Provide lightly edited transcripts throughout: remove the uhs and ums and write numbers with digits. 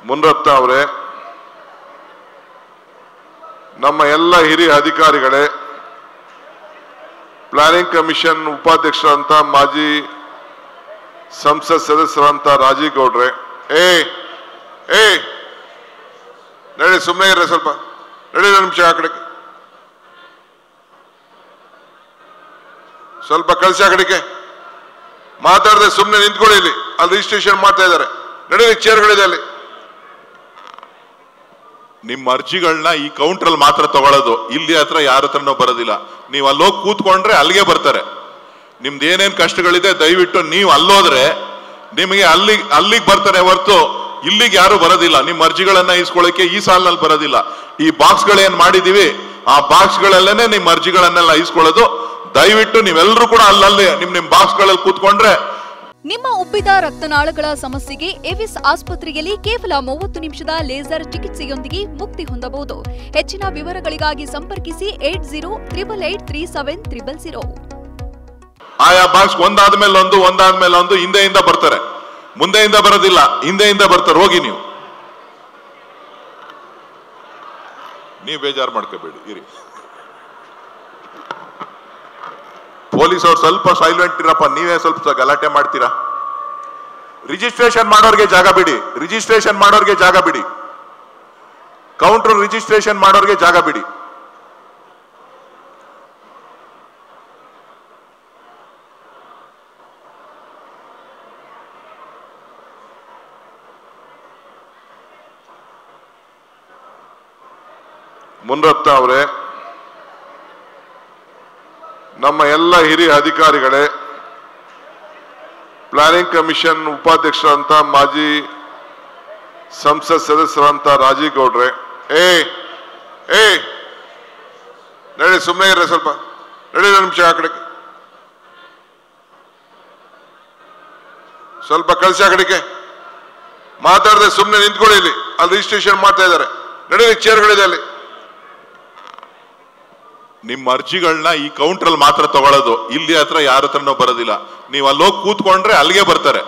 ಮುನರತ್ನ ಅವರೇ, ನಮ್ಮ ಎಲ್ಲ ಹಿರಿಯ ಅಧಿಕಾರಿಗಳೇ, ಪ್ಲಾನಿಂಗ್ ಕಮಿಷನ್ ಉಪಾಧ್ಯಕ್ಷರಂತ ಮಾಜಿ ಸಂಸತ್ ಸದಸ್ಯರಂತ ರಾಜೀವ್ ಗೌಡ್ರೆ, ನಡಿ ಸುಮ್ಮನೆ ಇರ್ರಿ, ಸ್ವಲ್ಪ ನಡಿ, ನಿಮಿಷ ಆ ಕಡೆಗೆ ಸ್ವಲ್ಪ ಕಳಿಸಿ, ಆ ಕಡೆಗೆ ಮಾತಾಡದೆ ಸುಮ್ಮನೆ ನಿಂತ್ಕೊಳ್ಳಿ. ಇಲ್ಲಿ ಅಲ್ಲಿ ರಿಜಿಸ್ಟ್ರೇಷನ್ ಮಾಡ್ತಾ ಇದ್ದಾರೆ, ನಡಿ, ಚೇರ್ಗಳಿದೆ ಅಲ್ಲಿ. ನಿಮ್ಮ ಅರ್ಜಿಗಳನ್ನ ಈ ಕೌಂಟ್ರಲ್ಲಿ ಮಾತ್ರ ತಗೊಳ್ಳೋದು, ಇಲ್ಲಿ ಹತ್ರ ಯಾರ ಹತ್ರನೂ ಬರೋದಿಲ್ಲ. ನೀವು ಅಲ್ಲೋಗಿ ಕೂತ್ಕೊಂಡ್ರೆ ಅಲ್ಲಿಗೆ ಬರ್ತಾರೆ. ನಿಮ್ದು ಏನೇನು ಕಷ್ಟಗಳಿದೆ ದಯವಿಟ್ಟು ನೀವು ಅಲ್ಲೋದ್ರೆ ನಿಮಗೆ ಅಲ್ಲಿಗೆ ಬರ್ತಾರೆ ಹೊರತು ಇಲ್ಲಿಗೆ ಯಾರು ಬರೋದಿಲ್ಲ. ನಿಮ್ಮ ಅರ್ಜಿಗಳನ್ನ ಇಸ್ಕೊಳ್ಳೋಕೆ ಈ ಸಾಲಿನಲ್ಲಿ ಬರೋದಿಲ್ಲ. ಈ ಬಾಕ್ಸ್ಗಳೇನ್ ಮಾಡಿದೀವಿ ಆ ಬಾಕ್ಸ್ಗಳಲ್ಲೇನೆ ನಿಮ್ಮ ಅರ್ಜಿಗಳನ್ನೆಲ್ಲ ಇಸ್ಕೊಳ್ಳೋದು. ದಯವಿಟ್ಟು ನೀವೆಲ್ಲರೂ ಕೂಡ ಅಲ್ಲಲ್ಲಿ ನಿಮ್ ಬಾಕ್ಸ್ಗಳಲ್ಲಿ ಕೂತ್ಕೊಂಡ್ರೆ. ನಿಮ್ಮ ಉಬ್ಬಿದ ರಕ್ತನಾಳಗಳ ಸಮಸ್ಯೆಗೆ ಎವಿಸ್ ಆಸ್ಪತ್ರೆಯಲ್ಲಿ ಕೇವಲ 30 ನಿಮಿಷದ ಲೇಸರ್ ಚಿಕಿತ್ಸೆಯೊಂದಿಗೆ ಮುಕ್ತಿ ಹೊಂದಬಹುದು. ಹೆಚ್ಚಿನ ವಿವರಗಳಿಗಾಗಿ ಸಂಪರ್ಕಿಸಿ 8088837000. ಆಯಾ ಬಾಕ್ಸ್ ಒಂದಾದ್ಮೇಲೆ ಒಂದು ಹಿಂದೆಯಿಂದ ಬರ್ತಾರೆ, ಮುಂದೆಯಿಂದ ಬರೋದಿಲ್ಲ, ಹಿಂದೆಯಿಂದ ಬರ್ತಾರೆ. ಹೋಗಿ ನೀವು ಬೇಜಾರು ಮಾಡ್ಕೋಬೇಡಿ, ಇರಿ. ಪೊಲೀಸ್ ಅವ್ರು ಸ್ವಲ್ಪ ಸೈಲೆಂಟ್ ಇರಪ್ಪ, ನೀವೇ ಸ್ವಲ್ಪ ಗಲಾಟೆ ಮಾಡ್ತೀರಾ. ರಿಜಿಸ್ಟ್ರೇಷನ್ ಮಾಡೋರ್ಗೆ ಜಾಗ ಬಿಡಿ, ರಿಜಿಸ್ಟ್ರೇಷನ್ ಮಾಡೋರ್ಗೆ ಜಾಗ ಬಿಡಿ, ಕೌಂಟರ್ ರಿಜಿಸ್ಟ್ರೇಷನ್ ಮಾಡೋರ್ಗೆ ಜಾಗ ಬಿಡಿ. ಮುನರತ್ನ ಅವರೇ, ನಮ್ಮ ಎಲ್ಲ ಹಿರಿಯ ಅಧಿಕಾರಿಗಳೇ, ಪ್ಲಾನಿಂಗ್ ಕಮಿಷನ್ ಉಪಾಧ್ಯಕ್ಷರಂತ ಮಾಜಿ ಸಂಸತ್ ಸದಸ್ಯರಂತ ರಾಜೀವ್ ಗೌಡ್ರೆ, ನಡಿ ಸುಮ್ಮನೆ ಇರ್ರಿ, ಸ್ವಲ್ಪ ನಡಿ, ನಿಮಿಷ ಆ ಕಡೆಗೆ ಸ್ವಲ್ಪ ಕಳಿಸಿ, ಆ ಕಡೆಗೆ ಮಾತಾಡದೆ ಸುಮ್ಮನೆ ನಿಂತ್ಕೊಳ್ಳಿ. ಇಲ್ಲಿ ಅಲ್ಲಿ ರಿಜಿಸ್ಟ್ರೇಷನ್ ಮಾಡ್ತಾ ಇದ್ದಾರೆ, ನಡಿ, ಚೇರ್ಗಳಿದೆ ಅಲ್ಲಿ. ನಿಮ್ಮ ಅರ್ಜಿಗಳನ್ನ ಈ ಕೌಂಟ್ರಲ್ಲಿ ಮಾತ್ರ ತಗೊಳ್ಳೋದು, ಇಲ್ಲಿ ಹತ್ರ ಯಾರ ಹತ್ರನೂ ಬರೋದಿಲ್ಲ. ನೀವು ಅಲ್ಲೋಗಿ ಕೂತ್ಕೊಂಡ್ರೆ ಅಲ್ಲಿಗೆ ಬರ್ತಾರೆ.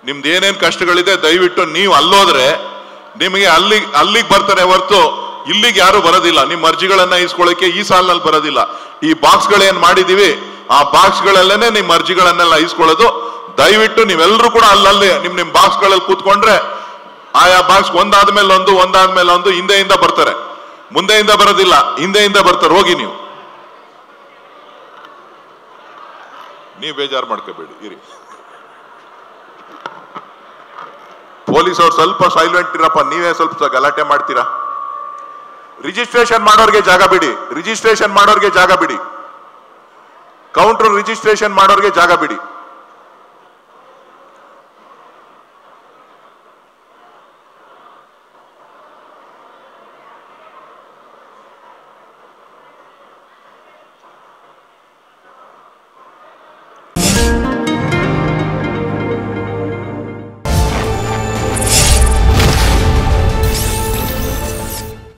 ನಿಮ್ದು ಏನೇನು ಕಷ್ಟಗಳಿದೆ ದಯವಿಟ್ಟು ನೀವು ಅಲ್ಲೋದ್ರೆ ನಿಮಗೆ ಅಲ್ಲಿಗೆ ಬರ್ತಾರೆ ಹೊರತು ಇಲ್ಲಿಗೆ ಯಾರು ಬರೋದಿಲ್ಲ. ನಿಮ್ಮ ಅರ್ಜಿಗಳನ್ನ ಇಸ್ಕೊಳ್ಳೋಕೆ ಈ ಸಾಲಿನಲ್ಲಿ ಬರೋದಿಲ್ಲ. ಈ ಬಾಕ್ಸ್ಗಳೇನ್ ಮಾಡಿದೀವಿ ಆ ಬಾಕ್ಸ್ಗಳಲ್ಲೇನೆ ನಿಮ್ಮ ಅರ್ಜಿಗಳನ್ನೆಲ್ಲ ಇಸ್ಕೊಳ್ಳೋದು. ದಯವಿಟ್ಟು ನೀವೆಲ್ಲರೂ ಕೂಡ ಅಲ್ಲಲ್ಲಿ ನಿಮ್ ಬಾಕ್ಸ್ಗಳಲ್ಲಿ ಕೂತ್ಕೊಂಡ್ರೆ ಆಯಾ ಬಾಕ್ಸ್ ಒಂದಾದ್ಮೇಲೆ ಒಂದು ಹಿಂದೆಯಿಂದ ಬರ್ತಾರೆ, ಮುಂದೆಯಿಂದ ಬರೋದಿಲ್ಲ, ಹಿಂದೆಯಿಂದ ಬರ್ತಾರೆ. ಹೋಗಿ ನೀವು ಬೇಜಾರು ಮಾಡ್ಕೋಬೇಡಿ, ಇರಿ. ಪೊಲೀಸ್ ಅವ್ರು ಸ್ವಲ್ಪ ಸೈಲೆಂಟ್ ಇರಪ್ಪ, ನೀವೇ ಸ್ವಲ್ಪ ಗಲಾಟೆ ಮಾಡ್ತೀರಾ. ರಿಜಿಸ್ಟ್ರೇಷನ್ ಮಾಡೋರ್ಗೆ ಜಾಗ ಬಿಡಿ, ರಿಜಿಸ್ಟ್ರೇಷನ್ ಮಾಡೋರ್ಗೆ ಜಾಗ ಬಿಡಿ, ಕೌಂಟರ್ ರಿಜಿಸ್ಟ್ರೇಷನ್ ಮಾಡೋರ್ಗೆ ಜಾಗ ಬಿಡಿ.